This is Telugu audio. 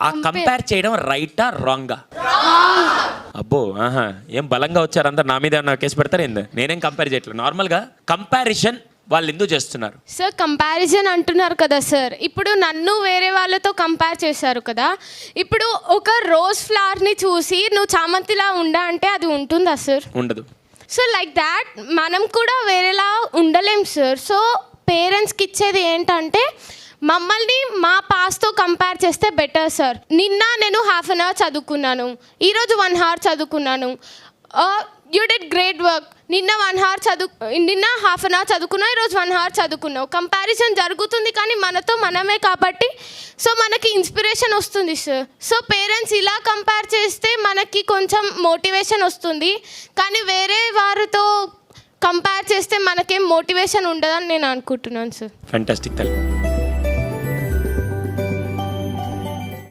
ఆ కంపేర్ చేయడం రైటా రాంగా? అబ్బో ఆహా, ఏం బలంగా వచ్చారు అందరు, నా మీద ఏమన్నా కేసు పెడతారు ఏంది? నేనేం కంపేర్ చేయట్లేదు. నార్మల్గా కంపారిజన్ వాళ్ళు ఎందుకు చేస్తున్నారు సార్? కంపారిజన్ అంటున్నారు కదా సార్, ఇప్పుడు నన్ను వేరే వాళ్ళతో కంపేర్ చేశారు కదా. ఇప్పుడు ఒక రోజ్ ఫ్లవర్ని చూసి నువ్వు చామంతిలా ఉండా అంటే అది ఉంటుందా సార్? ఉండదు. సో లైక్ దాట్ మనం కూడా వేరేలా ఉండలేం సార్. సో పేరెంట్స్కి ఇచ్చేది ఏంటంటే మమ్మల్ని మా పాస్తో కంపేర్ చేస్తే బెటర్ సార్. నిన్న నేను 1/2 an hour చదువుకున్నాను, ఈరోజు 1 hour చదువుకున్నాను. You did great work. నిన్న 1 hour నిన్న 1/2 an hour చదువుకున్నావు, ఈరోజు 1 hour చదువుకున్నావు. కంపారిజన్ జరుగుతుంది కానీ మనతో మనమే కాబట్టి సో మనకి ఇన్స్పిరేషన్ వస్తుంది సార్. సో పేరెంట్స్ ఇలా కంపేర్ చేస్తే మనకి కొంచెం మోటివేషన్ వస్తుంది, కానీ వేరే వారితో కంపేర్ చేస్తే మనకేం మోటివేషన్ ఉండదని నేను అనుకుంటున్నాను సార్. ఫ్యాంటాస్టిక్ తల్లి.